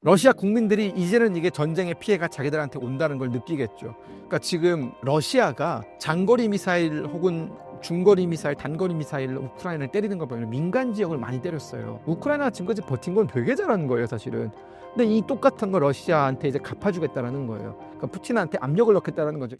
러시아 국민들이 이제는 이게 전쟁의 피해가 자기들한테 온다는 걸 느끼겠죠. 그러니까 지금 러시아가 장거리 미사일 혹은 중거리 미사일, 단거리 미사일로 우크라이나를 때리는 걸 보면 민간 지역을 많이 때렸어요. 우크라이나가 지금까지 버틴 건 되게 잘하는 거예요, 사실은. 근데 이 똑같은 거 러시아한테 이제 갚아주겠다라는 거예요. 그러니까 푸틴한테 압력을 넣겠다라는 거죠.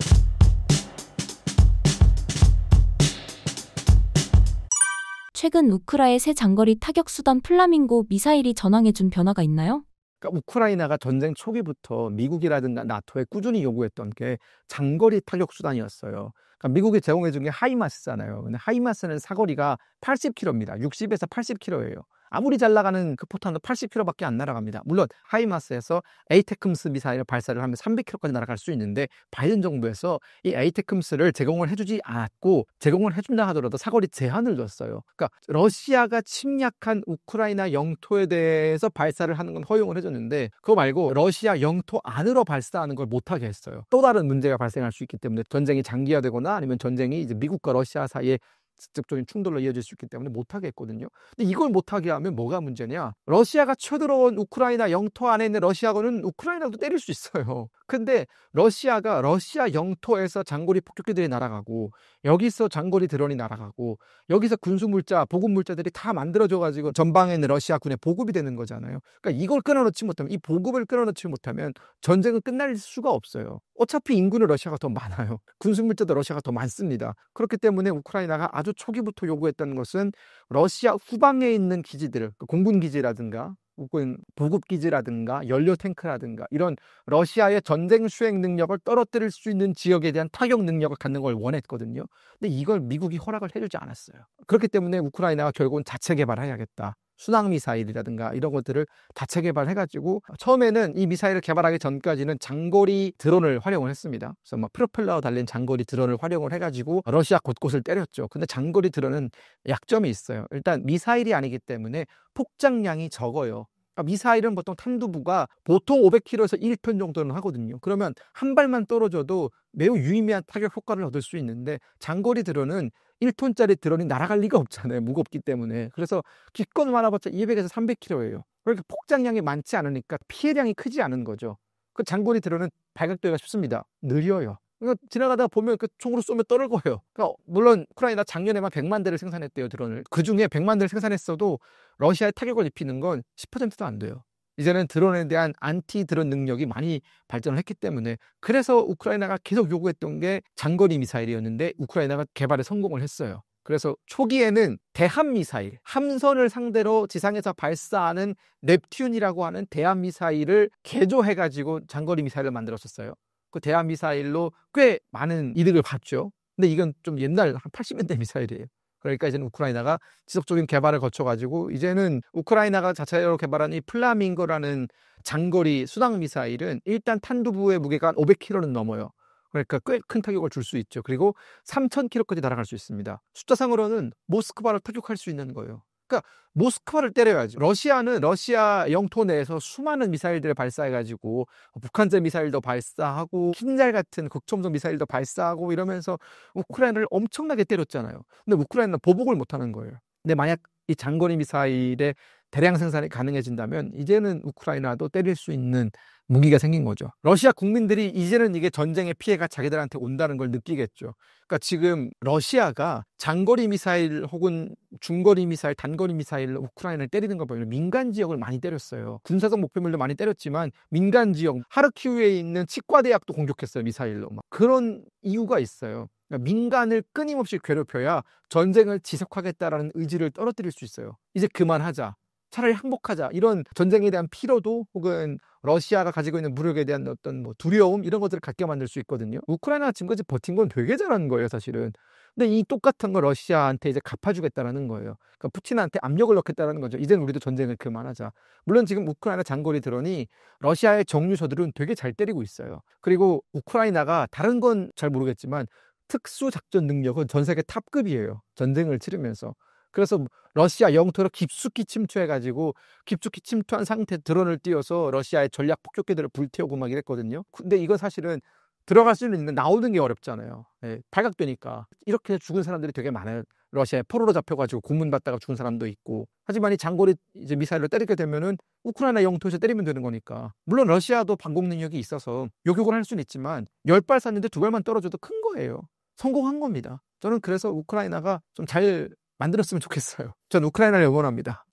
최근 우크라의 새 장거리 타격 수단 플라밍고 미사일이 전황해준 변화가 있나요? 그러니까 우크라이나가 전쟁 초기부터 미국이라든가 나토에 꾸준히 요구했던 게 장거리 타격 수단이었어요. 그러니까 미국이 제공해준 게 하이마스잖아요. 근데 하이마스는 사거리가 80km입니다. 60에서 80km예요. 아무리 잘 나가는 그 포탄도 80km밖에 안 날아갑니다. 물론 하이마스에서 에이테크므스 미사일을 발사를 하면 300km까지 날아갈 수 있는데 바이든 정부에서 이 에이테크므스를 제공을 해주지 않았고, 제공을 해준다 하더라도 사거리 제한을 뒀어요. 그러니까 러시아가 침략한 우크라이나 영토에 대해서 발사를 하는 건 허용을 해줬는데, 그거 말고 러시아 영토 안으로 발사하는 걸 못하게 했어요. 또 다른 문제가 발생할 수 있기 때문에, 전쟁이 장기화되거나 아니면 전쟁이 이제 미국과 러시아 사이에 직접적인 충돌로 이어질 수 있기 때문에 못하게 했거든요. 근데 이걸 못하게 하면 뭐가 문제냐? 러시아가 쳐들어온 우크라이나 영토 안에 있는 러시아군은 우크라이나도 때릴 수 있어요. 근데 러시아가 러시아 영토에서 장거리 폭격기들이 날아가고, 여기서 장거리 드론이 날아가고, 여기서 군수물자, 보급물자들이 다 만들어져가지고 전방에 있는 러시아군에 보급이 되는 거잖아요. 그러니까 이걸 끊어놓지 못하면, 이 보급을 끊어놓지 못하면 전쟁은 끝날 수가 없어요. 어차피 인구는 러시아가 더 많아요. 군수물자도 러시아가 더 많습니다. 그렇기 때문에 우크라이나가 아주 초기부터 요구했던 것은 러시아 후방에 있는 기지들을, 공군 기지라든가 혹은 보급 기지라든가 연료 탱크라든가 이런 러시아의 전쟁 수행 능력을 떨어뜨릴 수 있는 지역에 대한 타격 능력을 갖는 걸 원했거든요. 근데 이걸 미국이 허락을 해주지 않았어요. 그렇기 때문에 우크라이나가 결국은 자체 개발해야겠다. 순항 미사일이라든가 이런 것들을 자체 개발해가지고, 처음에는 이 미사일을 개발하기 전까지는 장거리 드론을 활용을 했습니다. 그래서 막 프로펠러 달린 장거리 드론을 활용을 해가지고 러시아 곳곳을 때렸죠. 근데 장거리 드론은 약점이 있어요. 일단 미사일이 아니기 때문에 폭장량이 적어요. 그러니까 미사일은 보통 탄두부가 보통 500km에서 1톤 정도는 하거든요. 그러면 한 발만 떨어져도 매우 유의미한 타격 효과를 얻을 수 있는데, 장거리 드론은 1톤짜리 드론이 날아갈 리가 없잖아요. 무겁기 때문에. 그래서 기껏 많아봤자 200에서 300km예요. 그러니까 폭장량이 많지 않으니까 피해량이 크지 않은 거죠. 그 장거리 드론은 발각되기가 쉽습니다. 느려요. 그러니까 지나가다가 보면 그 총으로 쏘면 떨어져요. 그러니까 물론 우크라이나 작년에만 100만 대를 생산했대요, 드론을. 그중에 100만 대를 생산했어도 러시아에 타격을 입히는 건 10%도 안 돼요. 이제는 드론에 대한 안티 드론 능력이 많이 발전을 했기 때문에, 그래서 우크라이나가 계속 요구했던 게 장거리 미사일이었는데 우크라이나가 개발에 성공을 했어요. 그래서 초기에는 대함 미사일, 함선을 상대로 지상에서 발사하는 넵튠이라고 하는 대함 미사일을 개조해가지고 장거리 미사일을 만들었었어요. 그 대함 미사일로 꽤 많은 이득을 봤죠. 근데 이건 좀 옛날 한 80년대 미사일이에요. 그러니까 이제는 우크라이나가 지속적인 개발을 거쳐가지고, 이제는 우크라이나가 자체로 개발한 이 플라밍고라는 장거리 순항 미사일은 일단 탄두부의 무게가 500kg는 넘어요. 그러니까 꽤 큰 타격을 줄 수 있죠. 그리고 3000km까지 날아갈 수 있습니다. 숫자상으로는 모스크바를 타격할 수 있는 거예요. 그러니까 모스크바를 때려야죠. 러시아는 러시아 영토 내에서 수많은 미사일들을 발사해가지고 북한제 미사일도 발사하고 킨잘 같은 극초음속 미사일도 발사하고 이러면서 우크라이나를 엄청나게 때렸잖아요. 근데 우크라이나는 보복을 못하는 거예요. 근데 만약 이 장거리 미사일의 대량 생산이 가능해진다면 이제는 우크라이나도 때릴 수 있는 무기가 생긴 거죠. 러시아 국민들이 이제는 이게 전쟁의 피해가 자기들한테 온다는 걸 느끼겠죠. 그러니까 지금 러시아가 장거리 미사일 혹은 중거리 미사일, 단거리 미사일로 우크라이나를 때리는 걸 보면 민간 지역을 많이 때렸어요. 군사적 목표물도 많이 때렸지만 민간 지역, 하르키우에 있는 치과대학도 공격했어요, 미사일로. 막 그런 이유가 있어요. 그러니까 민간을 끊임없이 괴롭혀야 전쟁을 지속하겠다라는 의지를 떨어뜨릴 수 있어요. 이제 그만하자, 차라리 항복하자, 이런 전쟁에 대한 피로도 혹은 러시아가 가지고 있는 무력에 대한 어떤 두려움, 이런 것들을 갖게 만들 수 있거든요. 우크라이나가 지금까지 버틴 건 되게 잘하는 거예요, 사실은. 근데 이 똑같은 거 러시아한테 이제 갚아주겠다라는 거예요. 그러니까 푸틴한테 압력을 넣겠다라는 거죠. 이제는 우리도 전쟁을 그만하자. 물론 지금 우크라이나 장거리 드론이 러시아의 정유소들은 되게 잘 때리고 있어요. 그리고 우크라이나가 다른 건 잘 모르겠지만 특수작전 능력은 전 세계 탑급이에요, 전쟁을 치르면서. 그래서 러시아 영토로 깊숙이 침투해가지고 깊숙이 침투한 상태 드론을 띄워서 러시아의 전략 폭격기들을 불태우고 막 이랬거든요. 근데 이건 사실은 들어갈 수는 있는데 나오는 게 어렵잖아요. 예, 발각되니까. 이렇게 죽은 사람들이 되게 많아요. 러시아에 포로로 잡혀가지고 고문받다가 죽은 사람도 있고. 하지만 이 장거리 이제 미사일로 때리게 되면은 우크라이나 영토에서 때리면 되는 거니까. 물론 러시아도 방공 능력이 있어서 요격을 할 수는 있지만 10발 쐈는데 2발만 떨어져도 큰 거예요. 성공한 겁니다. 저는 그래서 우크라이나가 좀 잘 만들었으면 좋겠어요. 전 우크라이나를 응원합니다.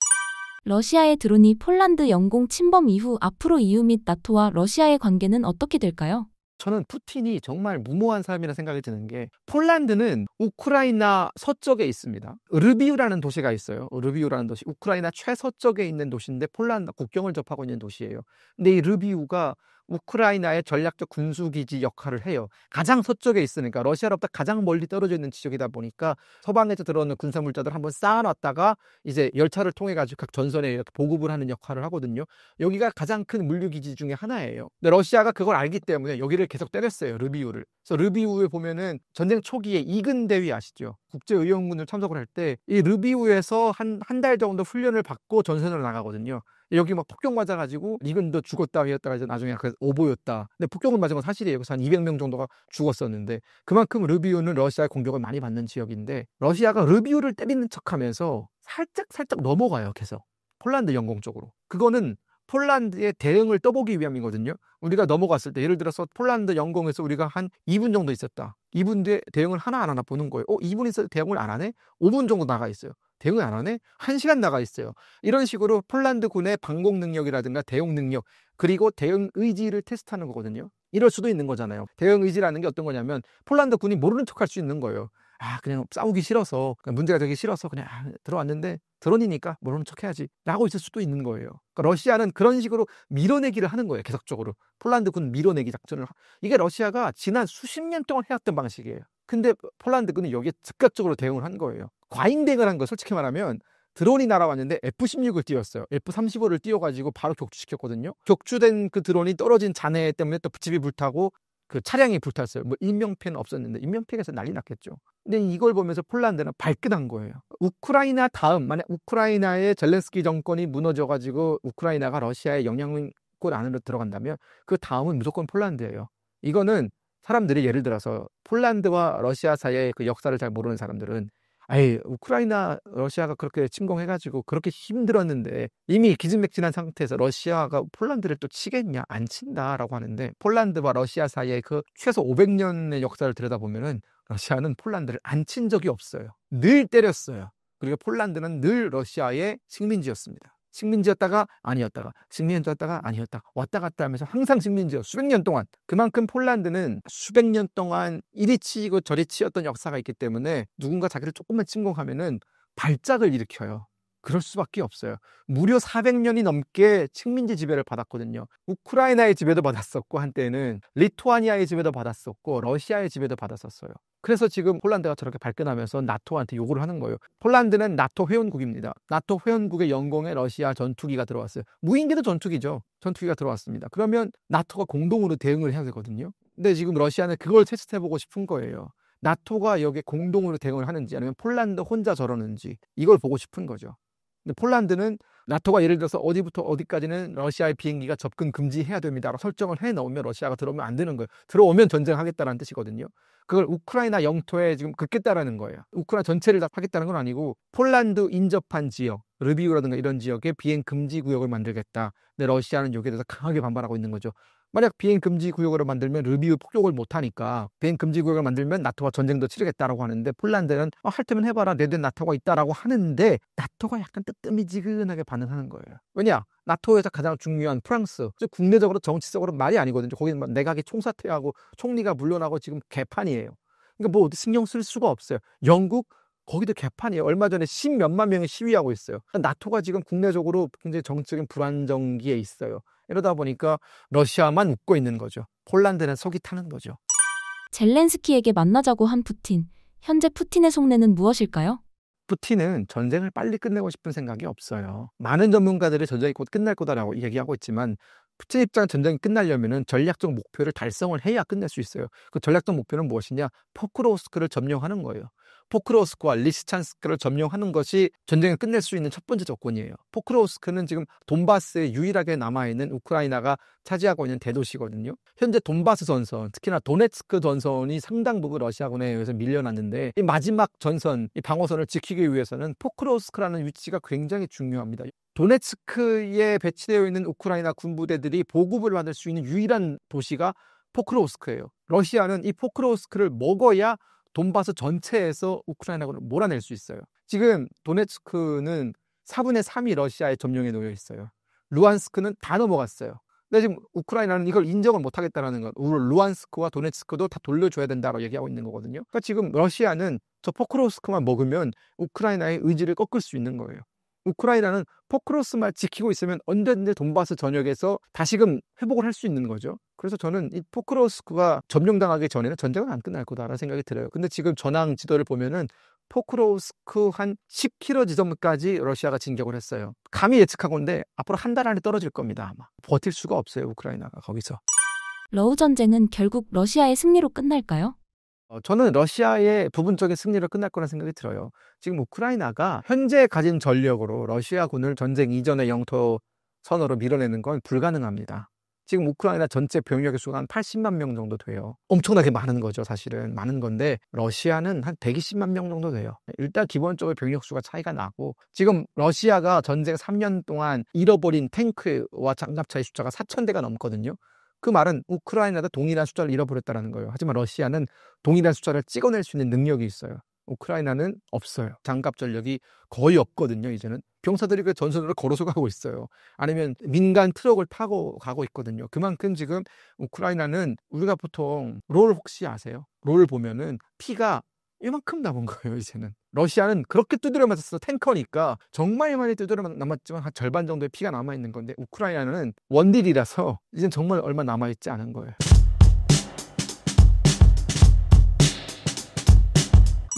러시아의 드론이 폴란드 영공 침범 이후 앞으로 EU 및 나토와 러시아의 관계는 어떻게 될까요? 저는 푸틴이 정말 무모한 사람이라 생각이 드는 게 폴란드는 우크라이나 서쪽에 있습니다. 르비우라는 도시가 있어요. 르비우라는 도시. 우크라이나 최서쪽에 있는 도시인데 폴란드 국경을 접하고 있는 도시예요. 근데 이 르비우가 우크라이나의 전략적 군수기지 역할을 해요. 가장 서쪽에 있으니까 러시아로부터 가장 멀리 떨어져 있는 지역이다 보니까 서방에서 들어오는 군사물자들 한번 쌓아놨다가 이제 열차를 통해 가지고 각 전선에 이렇게 보급을 하는 역할을 하거든요. 여기가 가장 큰 물류기지 중에 하나예요. 근데 러시아가 그걸 알기 때문에 여기를 계속 때렸어요. 르비우를. 그래서 르비우에 보면은 전쟁 초기에 이근 대위 아시죠? 국제의용군을 참석을 할 때 이 르비우에서 한 달 정도 훈련을 받고 전선으로 나가거든요. 여기 막 폭격 맞아가지고 이근도 죽었다 위였다가 이제 나중에 그 오보였다. 근데 폭격을 맞은 건 사실이에요. 그래서 한 200명 정도가 죽었었는데 그만큼 르비우는 러시아의 공격을 많이 받는 지역인데 러시아가 르비우를 때리는 척하면서 살짝 넘어가요. 계속 폴란드 영공 쪽으로. 그거는 폴란드의 대응을 떠보기 위함이거든요. 우리가 넘어갔을 때 예를 들어서 폴란드 영공에서 우리가 한 2분 정도 있었다. 2분 뒤에 대응을 하나 안 하나 보는 거예요. 2분 있어도 대응을 안 하네? 5분 정도 나가 있어요. 대응을 안 하네? 1시간 나가 있어요. 이런 식으로 폴란드 군의 방공 능력이라든가 대응 능력 그리고 대응 의지를 테스트하는 거거든요. 이럴 수도 있는 거잖아요. 대응 의지라는 게 어떤 거냐면 폴란드 군이 모르는 척할 수 있는 거예요. 그냥 싸우기 싫어서 문제가 되기 싫어서 그냥 들어왔는데 드론이니까 모르는 척 해야지 라고 있을 수도 있는 거예요. 그러니까 러시아는 그런 식으로 밀어내기를 하는 거예요. 계속적으로 폴란드 군 밀어내기 작전을. 이게 러시아가 지난 수십 년 동안 해왔던 방식이에요. 근데 폴란드 군은 여기에 즉각적으로 대응을 한 거예요. 과잉 대응을 한 거예요. 솔직히 말하면 드론이 날아왔는데 F-16을 띄웠어요. F-35를 띄워가지고 바로 격추시켰거든요. 격추된 그 드론이 떨어진 잔해 때문에 또 집이 불타고 그 차량이 불탔어요. 뭐 인명피해는 없었는데 인명피해에서 난리 났겠죠. 근데 이걸 보면서 폴란드는 발끈한 거예요. 우크라이나 다음 만약 우크라이나의 젤렌스키 정권이 무너져가지고 우크라이나가 러시아의 영향권 안으로 들어간다면 그 다음은 무조건 폴란드예요. 이거는 사람들이 예를 들어서 폴란드와 러시아 사이의 그 역사를 잘 모르는 사람들은 우크라이나 러시아가 그렇게 침공해가지고 그렇게 힘들었는데 이미 기진맥진한 상태에서 러시아가 폴란드를 또 치겠냐? 안 친다라고 하는데 폴란드와 러시아 사이의 그 최소 500년의 역사를 들여다보면은 러시아는 폴란드를 안 친 적이 없어요. 늘 때렸어요. 그리고 폴란드는 늘 러시아의 식민지였습니다. 식민지였다가 아니었다가 식민지였다가 아니었다가 왔다 갔다 하면서 항상 식민지였어요. 수백 년 동안. 그만큼 폴란드는 수백 년 동안 이리 치이고 저리 치였던 역사가 있기 때문에 누군가 자기를 조금만 침공하면은 발작을 일으켜요. 그럴 수밖에 없어요. 무려 400년이 넘게 식민지 지배를 받았거든요. 우크라이나의 지배도 받았었고 한때는 리투아니아의 지배도 받았었고 러시아의 지배도 받았었어요. 그래서 지금 폴란드가 저렇게 발끈하면서 나토한테 요구를 하는 거예요. 폴란드는 나토 회원국입니다. 나토 회원국의 영공에 러시아 전투기가 들어왔어요. 무인기도 전투기죠. 전투기가 들어왔습니다. 그러면 나토가 공동으로 대응을 해야 되거든요. 근데 지금 러시아는 그걸 테스트해보고 싶은 거예요. 나토가 여기에 공동으로 대응을 하는지 아니면 폴란드 혼자 저러는지 이걸 보고 싶은 거죠. 근데 폴란드는 나토가 예를 들어서 어디부터 어디까지는 러시아의 비행기가 접근 금지해야 됩니다라고 설정을 해놓으면 러시아가 들어오면 안 되는 거예요. 들어오면 전쟁하겠다는 뜻이거든요. 그걸 우크라이나 영토에 지금 긋겠다라는 거예요. 우크라이나 전체를 다 하겠다는 건 아니고 폴란드 인접한 지역, 르비우라든가 이런 지역에 비행 금지 구역을 만들겠다. 근데 러시아는 여기에 대해서 강하게 반발하고 있는 거죠. 만약 비행 금지 구역을 만들면 르비우 폭격을 못 하니까 비행 금지 구역을 만들면 나토와 전쟁도 치르겠다라고 하는데 폴란드는 할 테면 해봐라 내 된 나토가 있다라고 하는데 나토가 약간 뜨뜨미지근하게 반응하는 거예요. 왜냐? 나토에서 가장 중요한 프랑스 국내적으로 정치적으로 말이 아니거든요. 거기는 내각이 총사퇴하고 총리가 물러나고 지금 개판이에요. 그러니까 뭐 어디 신경 쓸 수가 없어요. 영국 거기도 개판이에요. 얼마 전에 10몇만 명이 시위하고 있어요. 나토가 지금 국내적으로 굉장히 정치적인 불안정기에 있어요. 이러다 보니까 러시아만 웃고 있는 거죠. 폴란드는 속이 타는 거죠. 젤렌스키에게 만나자고 한 푸틴. 현재 푸틴의 속내는 무엇일까요? 푸틴은 전쟁을 빨리 끝내고 싶은 생각이 없어요. 많은 전문가들이 전쟁이 곧 끝날 거다라고 얘기하고 있지만 푸틴 입장 전쟁이 끝나려면 전략적 목표를 달성을 해야 끝낼 수 있어요. 그 전략적 목표는 무엇이냐? 포크로스크를 점령하는 거예요. 포크로우스크와 리시찬스크를 점령하는 것이 전쟁을 끝낼 수 있는 첫 번째 조건이에요. 포크로우스크는 지금 돈바스에 유일하게 남아있는 우크라이나가 차지하고 있는 대도시거든요. 현재 돈바스 전선, 특히나 도네츠크 전선이 상당 부분 러시아군에 의해서 밀려났는데 이 마지막 전선, 이 방어선을 지키기 위해서는 포크로우스크라는 위치가 굉장히 중요합니다. 도네츠크에 배치되어 있는 우크라이나 군부대들이 보급을 받을 수 있는 유일한 도시가 포크로우스크예요. 러시아는 이 포크로우스크를 먹어야 돈바스 전체에서 우크라이나군을 몰아낼 수 있어요. 지금 도네츠크는 4분의 3이 러시아의 점령에 놓여 있어요. 루안스크는 다 넘어갔어요. 근데 지금 우크라이나는 이걸 인정을 못 하겠다는 것. 루안스크와 도네츠크도 다 돌려줘야 된다고 얘기하고 있는 거거든요. 그러니까 지금 러시아는 저 포크로우스크만 먹으면 우크라이나의 의지를 꺾을 수 있는 거예요. 우크라이나는 포크로우스크만 지키고 있으면 언제든지 돈바스 전역에서 다시금 회복을 할 수 있는 거죠. 그래서 저는 이 포크로우스크가 점령당하기 전에는 전쟁은 안 끝날 거다라는 생각이 들어요. 근데 지금 전황 지도를 보면은 포크로우스크 한 10km 지점까지 러시아가 진격을 했어요. 감히 예측하건데 앞으로 한 달 안에 떨어질 겁니다. 아마 버틸 수가 없어요, 우크라이나가 거기서. 러우 전쟁은 결국 러시아의 승리로 끝날까요? 저는 러시아의 부분적인 승리로 끝날 거라는 생각이 들어요. 지금 우크라이나가 현재 가진 전력으로 러시아군을 전쟁 이전의 영토 선으로 밀어내는 건 불가능합니다. 지금 우크라이나 전체 병력의 수가 한 80만 명 정도 돼요. 엄청나게 많은 거죠, 사실은. 많은 건데 러시아는 한 120만 명 정도 돼요. 일단 기본적으로 병력 수가 차이가 나고 지금 러시아가 전쟁 3년 동안 잃어버린 탱크와 장갑차의 숫자가 4,000대가 넘거든요. 그 말은 우크라이나도 동일한 숫자를 잃어버렸다는 거예요. 하지만 러시아는 동일한 숫자를 찍어낼 수 있는 능력이 있어요. 우크라이나는 없어요. 장갑 전력이 거의 없거든요. 이제는 병사들이 그 전선으로 걸어서 가고 있어요. 아니면 민간 트럭을 타고 가고 있거든요. 그만큼 지금 우크라이나는 우리가 보통 롤 혹시 아세요? 롤 보면은 피가 이만큼 남은 거예요. 이제는 러시아는 그렇게 두드려 맞았어. 탱커니까 정말 많이 두드려 남았지만 한 절반 정도의 피가 남아있는 건데 우크라이나는 원딜이라서 이젠 정말 얼마 남아있지 않은 거예요.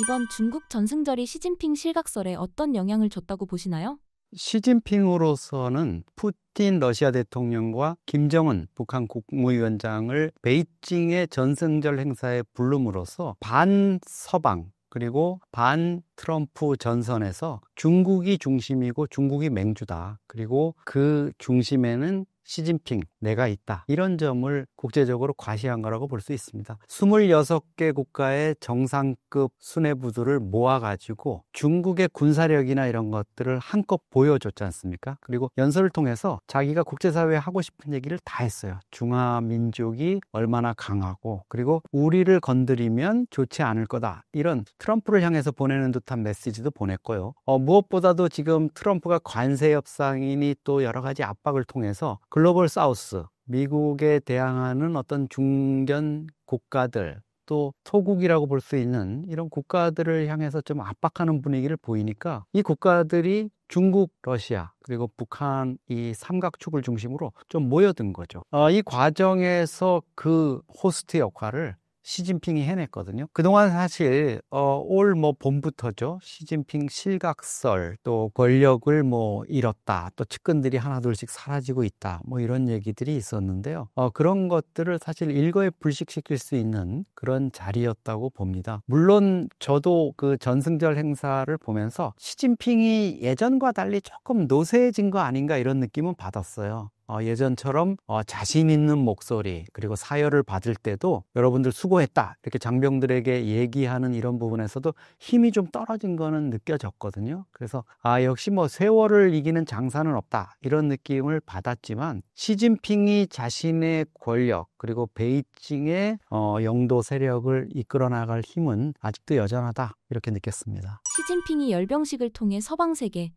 이번 중국 전승절이 시진핑 실각설에 어떤 영향을 줬다고 보시나요? 시진핑으로서는 푸틴 러시아 대통령과 김정은 북한 국무위원장을 베이징의 전승절 행사에 부름으로써 반서방 그리고 반 트럼프 전선에서 중국이 중심이고 중국이 맹주다. 그리고 그 중심에는 시진핑, 내가 있다. 이런 점을 국제적으로 과시한 거라고 볼 수 있습니다. 26개 국가의 정상급 수뇌부들을 모아가지고 중국의 군사력이나 이런 것들을 한껏 보여줬지 않습니까? 그리고 연설을 통해서 자기가 국제사회에 하고 싶은 얘기를 다 했어요. 중화민족이 얼마나 강하고 그리고 우리를 건드리면 좋지 않을 거다. 이런 트럼프를 향해서 보내는 듯한 메시지도 보냈고요. 무엇보다도 지금 트럼프가 관세 협상이니 또 여러 가지 압박을 통해서 글로벌 사우스, 미국에 대항하는 어떤 중견 국가들, 또 토국이라고 볼 수 있는 이런 국가들을 향해서 좀 압박하는 분위기를 보이니까 이 국가들이 중국, 러시아, 그리고 북한 이 삼각축을 중심으로 좀 모여든 거죠. 이 과정에서 그 호스트 역할을 시진핑이 해냈거든요. 그동안 사실 올 봄부터죠. 시진핑 실각설, 또 권력을 잃었다, 또 측근들이 하나둘씩 사라지고 있다, 이런 얘기들이 있었는데요. 그런 것들을 사실 일거에 불식시킬 수 있는 그런 자리였다고 봅니다. 물론 저도 그 전승절 행사를 보면서 시진핑이 예전과 달리 조금 노쇠해진 거 아닌가 이런 느낌은 받았어요. 예전처럼 자신 있는 목소리 그리고 사열을 받을 때도 여러분들 수고했다 이렇게 장병들에게 얘기하는 이런 부분에서도 힘이 좀 떨어진 거는 느껴졌거든요. 그래서 역시 세월을 이기는 장사는 없다 이런 느낌을 받았지만 시진핑이 자신의 권력 그리고 베이징의 영도 세력을 이끌어 나갈 힘은 아직도 여전하다 이렇게 느꼈습니다. 시진핑이 열병식을 통해 서방 세계,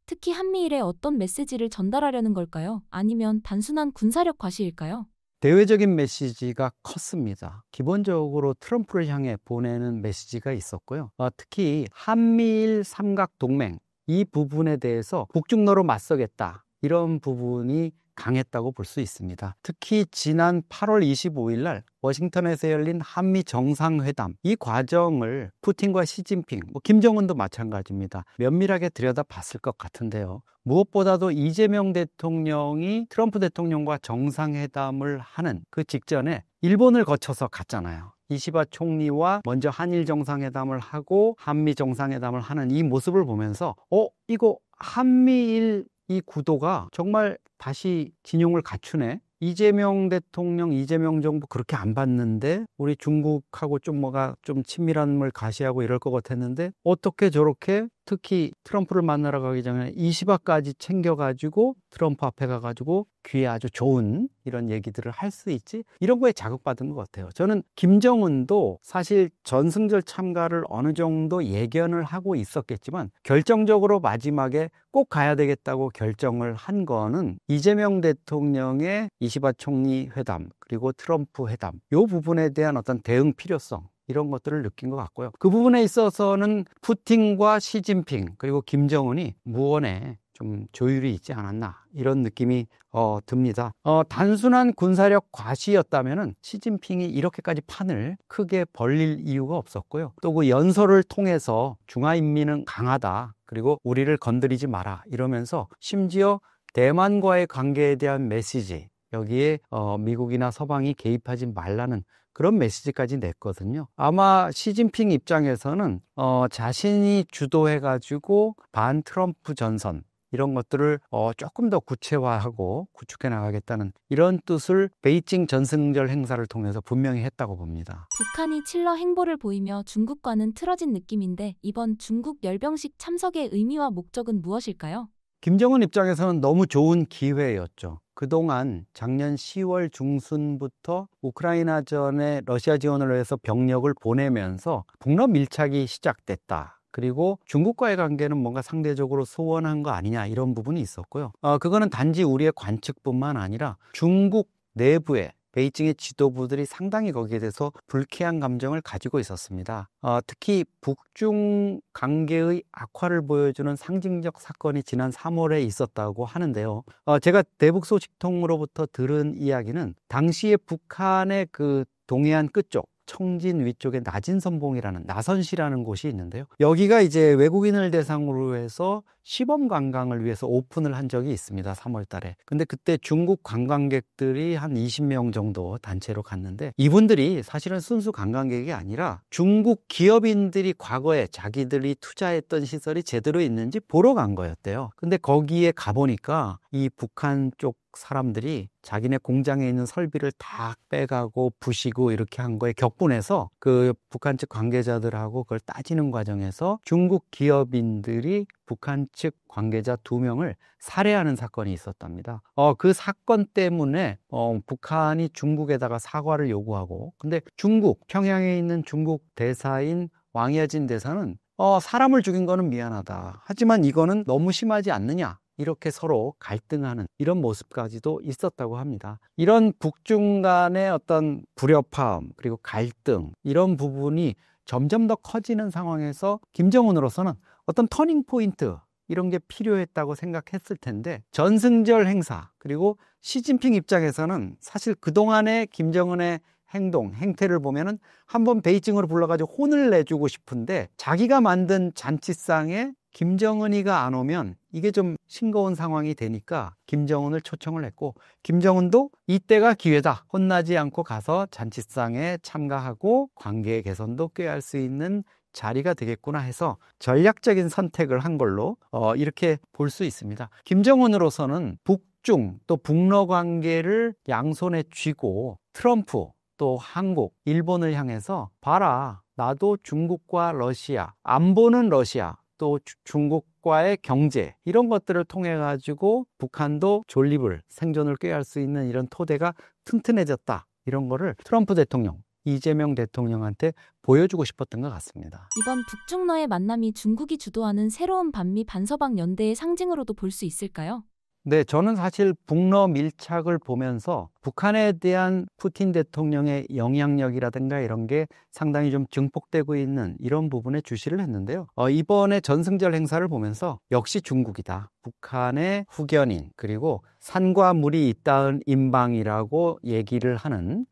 특히 한미일에 어떤 메시지를 전달하려는 걸까요? 아니면 단순한 군사력 과시일까요? 대외적인 메시지가 컸습니다. 기본적으로 트럼프를 향해 보내는 메시지가 있었고요. 특히 한미일 삼각동맹 이 부분에 대해서 북중러로 맞서겠다 이런 부분이 강했다고 볼 수 있습니다. 특히 지난 8월 25일 날 워싱턴에서 열린 한미 정상회담 이 과정을 푸틴과 시진핑, 김정은도 마찬가지입니다. 면밀하게 들여다봤을 것 같은데요. 무엇보다도 이재명 대통령이 트럼프 대통령과 정상회담을 하는 그 직전에 일본을 거쳐서 갔잖아요. 이시바 총리와 먼저 한일 정상회담을 하고 한미 정상회담을 하는 이 모습을 보면서 이거 한미일 이 구도가 정말 다시 진용을 갖추네. 이재명 대통령, 이재명 정부 그렇게 안 봤는데 우리 중국하고 좀 친밀함을 가시하고 이럴 것 같았는데 어떻게 저렇게 특히 트럼프를 만나러 가기 전에 이시바까지 챙겨가지고 트럼프 앞에 가가지고 귀에 아주 좋은 이런 얘기들을 할 수 있지? 이런 거에 자극받은 것 같아요. 저는 김정은도 사실 전승절 참가를 어느 정도 예견을 하고 있었겠지만 결정적으로 마지막에 꼭 가야 되겠다고 결정을 한 거는 이재명 대통령의 이시바 총리 회담 그리고 트럼프 회담 이 부분에 대한 어떤 대응 필요성 이런 것들을 느낀 것 같고요. 그 부분에 있어서는 푸틴과 시진핑 그리고 김정은이 무언에 좀 조율이 있지 않았나 이런 느낌이 듭니다. 단순한 군사력 과시였다면은 시진핑이 이렇게까지 판을 크게 벌릴 이유가 없었고요. 또 그 연설을 통해서 중화인민은 강하다. 그리고 우리를 건드리지 마라 이러면서 심지어 대만과의 관계에 대한 메시지 여기에 미국이나 서방이 개입하지 말라는 그런 메시지까지 냈거든요. 아마 시진핑 입장에서는 자신이 주도해가지고 반 트럼프 전선 이런 것들을 조금 더 구체화하고 구축해 나가겠다는 이런 뜻을 베이징 전승절 행사를 통해서 분명히 했다고 봅니다. 북한이 칠러 행보를 보이며 중국과는 틀어진 느낌인데 이번 중국 열병식 참석의 의미와 목적은 무엇일까요? 김정은 입장에서는 너무 좋은 기회였죠. 그동안 작년 10월 중순부터 우크라이나전에 러시아 지원을 위해서 병력을 보내면서 북러 밀착이 시작됐다. 그리고 중국과의 관계는 뭔가 상대적으로 소원한 거 아니냐 이런 부분이 있었고요. 그거는 단지 우리의 관측뿐만 아니라 중국 내부에 베이징의 지도부들이 상당히 거기에 대해서 불쾌한 감정을 가지고 있었습니다. 특히 북중 관계의 악화를 보여주는 상징적 사건이 지난 3월에 있었다고 하는데요. 제가 대북 소식통으로부터 들은 이야기는 당시에 북한의 그 동해안 끝쪽 청진 위쪽에 나진선봉이라는 나선시라는 곳이 있는데요. 여기가 이제 외국인을 대상으로 해서 시범 관광을 위해서 오픈을 한 적이 있습니다. 3월 달에. 근데 그때 중국 관광객들이 한 20명 정도 단체로 갔는데 이분들이 사실은 순수 관광객이 아니라 중국 기업인들이 과거에 자기들이 투자했던 시설이 제대로 있는지 보러 간 거였대요. 근데 거기에 가보니까 이 북한 쪽 사람들이 자기네 공장에 있는 설비를 다 빼가고 부시고 이렇게 한 거에 격분해서 그 북한 측 관계자들하고 그걸 따지는 과정에서 중국 기업인들이 북한 측 관계자 2명을 살해하는 사건이 있었답니다. 그 사건 때문에 북한이 중국에다가 사과를 요구하고 근데 중국 평양에 있는 중국 대사인 왕야진 대사는 사람을 죽인 거는 미안하다. 하지만 이거는 너무 심하지 않느냐. 이렇게 서로 갈등하는 이런 모습까지도 있었다고 합니다. 이런 북중 간의 어떤 불협화음 그리고 갈등 이런 부분이 점점 더 커지는 상황에서 김정은으로서는 어떤 터닝 포인트 이런 게 필요했다고 생각했을 텐데 전승절 행사 그리고 시진핑 입장에서는 사실 그동안의 김정은의 행태를 보면은 한번 베이징으로 불러가지고 혼을 내주고 싶은데 자기가 만든 잔치상에 김정은이가 안 오면 이게 좀 싱거운 상황이 되니까 김정은을 초청을 했고 김정은도 이때가 기회다. 혼나지 않고 가서 잔치상에 참가하고 관계 개선도 꾀할 수 있는 자리가 되겠구나 해서 전략적인 선택을 한 걸로 이렇게 볼 수 있습니다. 김정은으로서는 북중 또 북러 관계를 양손에 쥐고 트럼프 또 한국, 일본을 향해서 봐라. 나도 중국과 러시아, 안보는 러시아, 또 중국과의 경제 이런 것들을 통해 가지고 북한도 존립을 생존을 꾀할 수 있는 이런 토대가 튼튼해졌다. 이런 거를 트럼프 대통령, 이재명 대통령한테 보여주고 싶었던 것 같습니다. 이번 북중러의 만남이 중국이 주도하는 새로운 반미 반서방 연대의 상징으로도 볼 수 있을까요? 네, 저는 사실 북러 밀착을 보면서 북한에 대한 푸틴 대통령의 영향력이라든가 이런 게 상당히 좀 증폭되고 있는 이런 부분에 주시를 했는데요. 이번에 전승절 행사를 보면서 역시 중국이다. 북한의 후견인 그리고 산과 물이 잇닿은 인방이라고 얘기를 하는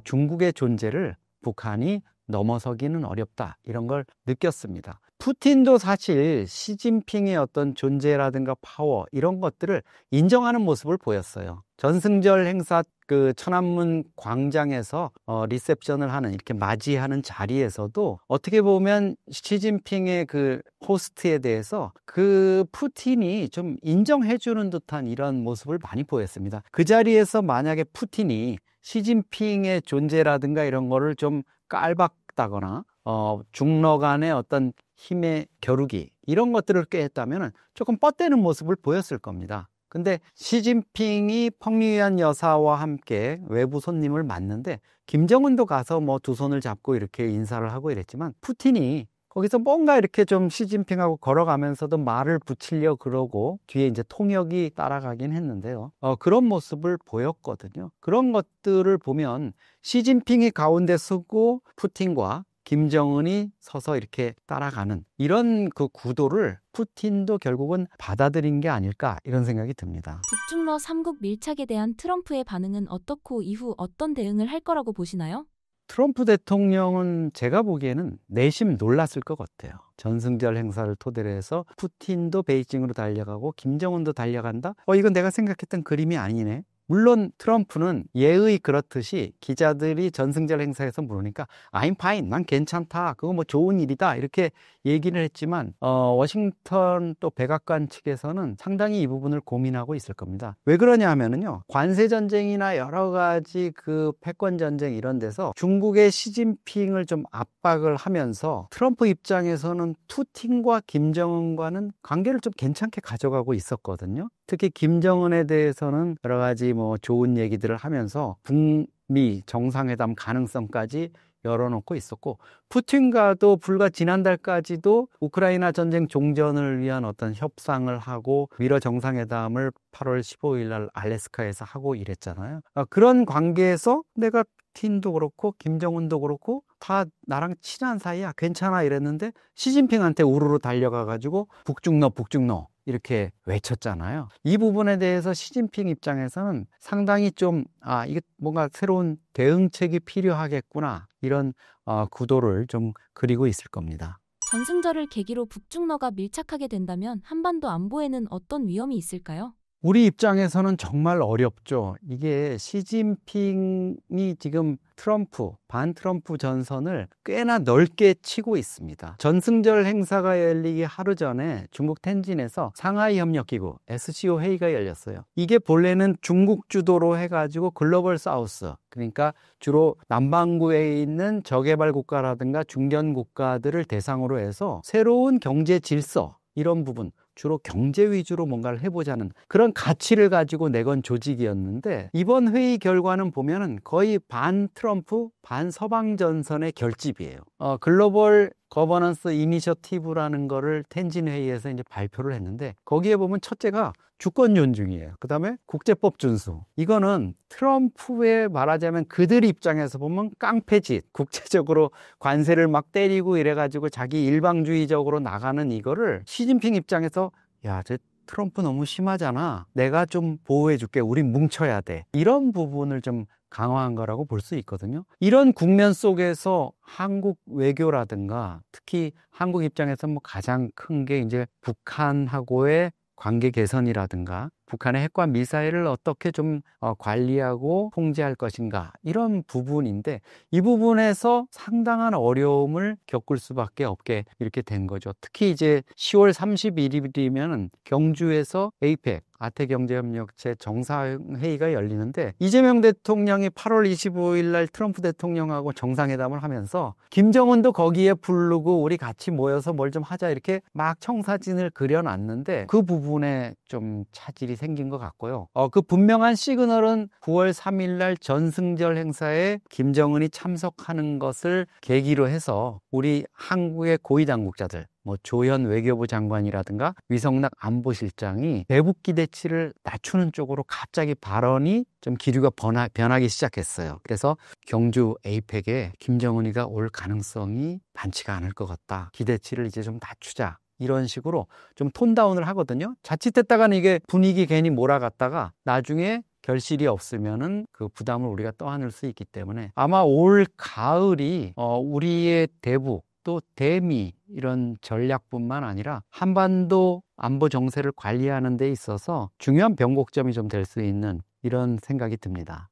중국의 존재를 북한이 넘어서기는 어렵다. 이런 걸 느꼈습니다. 푸틴도 사실 시진핑의 어떤 존재라든가 파워 이런 것들을 인정하는 모습을 보였어요. 전승절 행사 그 천안문 광장에서 리셉션을 하는 이렇게 맞이하는 자리에서도 어떻게 보면 시진핑의 그 호스트에 대해서 그 푸틴이 좀 인정해주는 듯한 이런 모습을 많이 보였습니다. 그 자리에서 만약에 푸틴이 시진핑의 존재라든가 이런 거를 좀 깔박다거나 중러 간의 어떤 힘의 겨루기 이런 것들을 꾀했다면 조금 뻗대는 모습을 보였을 겁니다. 근데 시진핑이 펑리위안 여사와 함께 외부 손님을 맞는데 김정은도 가서 뭐 두 손을 잡고 이렇게 인사를 하고 이랬지만 푸틴이 거기서 뭔가 이렇게 좀 시진핑하고 걸어가면서도 말을 붙이려 그러고 뒤에 이제 통역이 따라가긴 했는데요. 그런 모습을 보였거든요. 그런 것들을 보면 시진핑이 가운데 서고 푸틴과 김정은이 서서 이렇게 따라가는 이런 그 구도를 푸틴도 결국은 받아들인 게 아닐까 이런 생각이 듭니다. 북중러 3국 밀착에 대한 트럼프의 반응은 어떻고 이후 어떤 대응을 할 거라고 보시나요? 트럼프 대통령은 제가 보기에는 내심 놀랐을 것 같아요. 전승절 행사를 토대로 해서 푸틴도 베이징으로 달려가고 김정은도 달려간다? 이건 내가 생각했던 그림이 아니네. 물론 트럼프는 예의 그렇듯이 기자들이 전승절 행사에서 물으니까 I'm fine, 난 괜찮다, 그거 뭐 좋은 일이다 이렇게 얘기를 했지만 워싱턴 또 백악관 측에서는 상당히 이 부분을 고민하고 있을 겁니다. 왜 그러냐 하면은요, 관세 전쟁이나 여러 가지 그 패권 전쟁 이런 데서 중국의 시진핑을 좀 압박을 하면서 트럼프 입장에서는 푸틴과 김정은과는 관계를 좀 괜찮게 가져가고 있었거든요. 특히 김정은에 대해서는 여러 가지 뭐 좋은 얘기들을 하면서 북미 정상회담 가능성까지 열어놓고 있었고, 푸틴과도 불과 지난달까지도 우크라이나 전쟁 종전을 위한 어떤 협상을 하고 미러 정상회담을 8월 15일 날 알래스카에서 하고 이랬잖아요. 그런 관계에서 내가 푸틴도 그렇고 김정은도 그렇고 다 나랑 친한 사이야, 괜찮아 이랬는데 시진핑한테 우르르 달려가가지고 북중러 이렇게 외쳤잖아요. 이 부분에 대해서 시진핑 입장에서는 상당히 좀 이게 뭔가 새로운 대응책이 필요하겠구나 이런 구도를 좀 그리고 있을 겁니다. 전승절을 계기로 북중러가 밀착하게 된다면 한반도 안보에는 어떤 위험이 있을까요? 우리 입장에서는 정말 어렵죠. 이게 시진핑이 지금 반 트럼프 전선을 꽤나 넓게 치고 있습니다. 전승절 행사가 열리기 하루 전에 중국 텐진에서 상하이 협력기구 SCO 회의가 열렸어요. 이게 본래는 중국 주도로 해가지고 글로벌 사우스, 그러니까 주로 남반구에 있는 저개발 국가라든가 중견 국가들을 대상으로 해서 새로운 경제 질서 이런 부분, 주로 경제 위주로 뭔가를 해보자는 그런 가치를 가지고 내건 조직이었는데, 이번 회의 결과는 보면은 거의 반 트럼프, 반 서방 전선의 결집이에요. 글로벌 거버넌스 이니셔티브라는 거를 텐진 회의에서 이제 발표를 했는데, 거기에 보면 첫째가 주권 존중이에요. 그 다음에 국제법 준수. 이거는 트럼프의 말하자면 그들 입장에서 보면 깡패짓, 국제적으로 관세를 막 때리고 이래가지고 자기 일방주의적으로 나가는 이거를 시진핑 입장에서 야, 저 트럼프 너무 심하잖아, 내가 좀 보호해줄게, 우린 뭉쳐야 돼, 이런 부분을 좀 강화한 거라고 볼 수 있거든요. 이런 국면 속에서 한국 외교라든가 특히 한국 입장에서 뭐 가장 큰 게 이제 북한하고의 관계 개선이라든가 북한의 핵과 미사일을 어떻게 좀 관리하고 통제할 것인가 이런 부분인데, 이 부분에서 상당한 어려움을 겪을 수밖에 없게 이렇게 된 거죠. 특히 이제 10월 31일이면 경주에서 APEC 아태경제협력체 정상회의가 열리는데, 이재명 대통령이 8월 25일 날 트럼프 대통령하고 정상회담을 하면서 김정은도 거기에 부르고 우리 같이 모여서 뭘 좀 하자 이렇게 막 청사진을 그려놨는데, 그 부분에 좀 차질이 생긴 것 같고요. 그 분명한 시그널은 9월 3일 날 전승절 행사에 김정은이 참석하는 것을 계기로 해서 우리 한국의 고위 당국자들, 뭐 조현 외교부 장관이라든가 위성락 안보실장이 대북 기대치를 낮추는 쪽으로 갑자기 발언이 좀 기류가 변하기 시작했어요. 그래서 경주 에이펙에 김정은이가 올 가능성이 많지가 않을 것 같다, 기대치를 이제 좀 낮추자, 이런 식으로 좀 톤다운을 하거든요. 자칫했다가는 이게 분위기 괜히 몰아갔다가 나중에 결실이 없으면은 그 부담을 우리가 떠안을 수 있기 때문에 아마 올 가을이 우리의 대북 또 대미 이런 전략뿐만 아니라 한반도 안보 정세를 관리하는 데 있어서 중요한 변곡점이 좀 될 수 있는 이런 생각이 듭니다.